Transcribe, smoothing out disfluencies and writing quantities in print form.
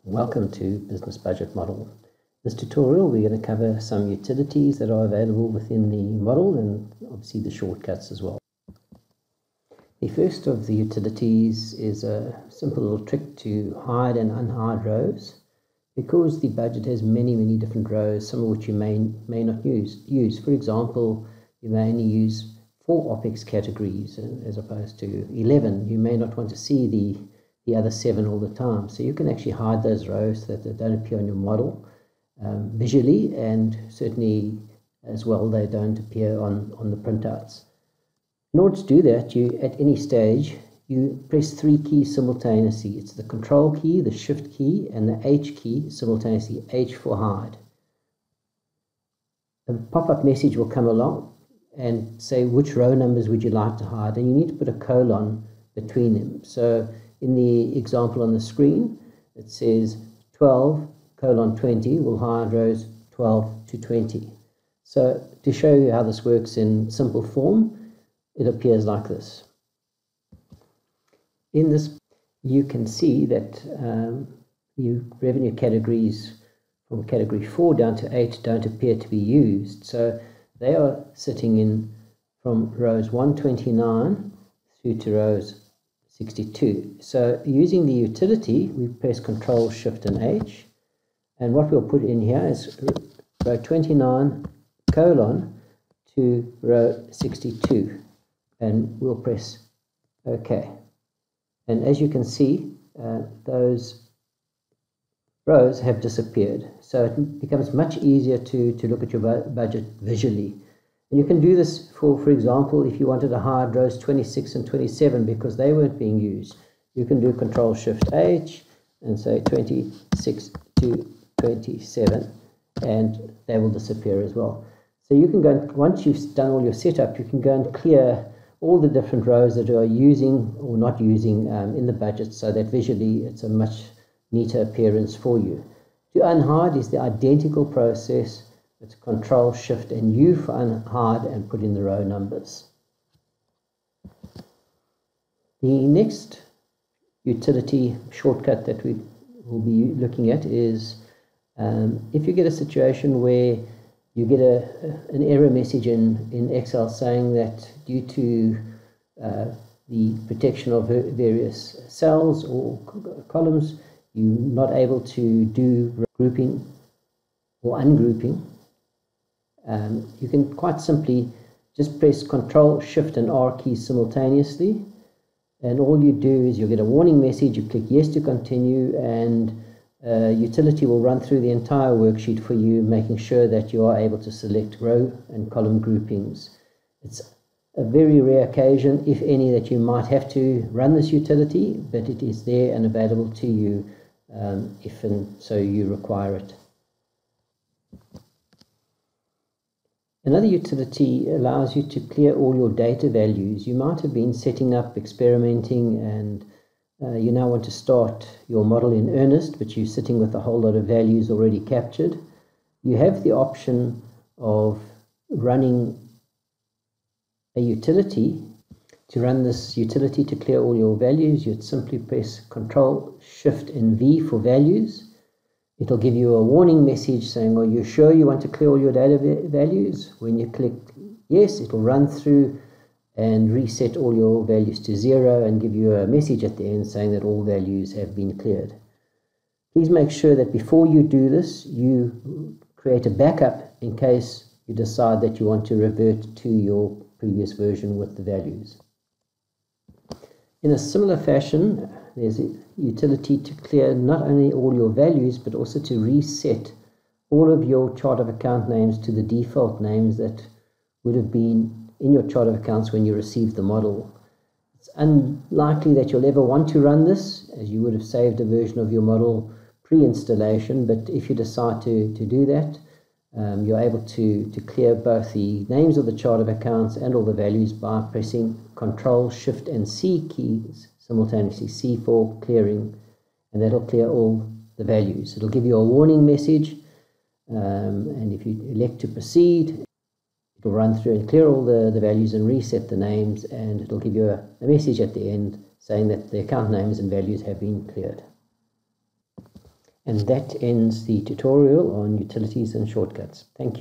Welcome to Business Budget Model. In this tutorial we're going to cover some utilities that are available within the model and obviously the shortcuts as well. The first of the utilities is a simple little trick to hide and unhide rows. Because the budget has many different rows, some of which you may not use. For example, you may only use 4 OPEX categories as opposed to 11. You may not want to see the other 7 all the time. So you can actually hide those rows so that they don't appear on your model visually, and certainly as well they don't appear on the printouts. In order to do that, you at any stage you press 3 keys simultaneously. It's the Control key, the Shift key, and the H key simultaneously. H for hide. A pop-up message will come along and say which row numbers would you like to hide, and you need to put a colon between them. So in the example on the screen, it says 12:20 will hide rows 12 to 20. So to show you how this works in simple form, it appears like this. In this, you can see that revenue categories from category 4 down to 8 don't appear to be used. So they are sitting in from rows 129 through to rows 62. So using the utility, we press Control, Shift and H, and what we'll put in here is row 29 colon to row 62, and we'll press OK. And as you can see, those rows have disappeared. So it becomes much easier to look at your budget visually. And you can do this for example, if you wanted to hide rows 26 and 27 because they weren't being used. You can do Control Shift H and say 26 to 27, and they will disappear as well. So you can go, once you've done all your setup, you can go and clear all the different rows that you are using or not using in the budget, so that visually it's a much neater appearance for you. To unhide is the identical process. It's Control, Shift and U for unhide, and put in the row numbers. The next utility shortcut that we will be looking at is if you get a situation where you get an error message in Excel saying that due to the protection of various cells or columns, you're not able to do grouping or ungrouping. You can quite simply just press Control, Shift and R keys simultaneously, and all you do is you'll get a warning message. You click Yes to continue, and utility will run through the entire worksheet for you, making sure that you are able to select row and column groupings. It's a very rare occasion, if any, that you might have to run this utility, but it is there and available to you if and so you require it. Another utility allows you to clear all your data values. You might have been setting up, experimenting, and you now want to start your model in earnest, but you're sitting with a whole lot of values already captured. You have the option of running a utility. To run this utility to clear all your values, you'd simply press Control, Shift and V for values. It'll give you a warning message saying, are you sure you want to clear all your data values? When you click Yes, it'll run through and reset all your values to 0 and give you a message at the end saying that all values have been cleared. Please make sure that before you do this, you create a backup in case you decide that you want to revert to your previous version with the values. In a similar fashion, there's a utility to clear not only all your values, but also to reset all of your chart of account names to the default names that would have been in your chart of accounts when you received the model. It's unlikely that you'll ever want to run this, as you would have saved a version of your model pre-installation, but if you decide to do that, you're able to clear both the names of the chart of accounts and all the values by pressing Control, Shift and C keys simultaneously, C for clearing, and that'll clear all the values. It'll give you a warning message, and if you elect to proceed, it'll run through and clear all the values and reset the names, and it'll give you a message at the end saying that the account names and values have been cleared. And that ends the tutorial on utilities and shortcuts. Thank you.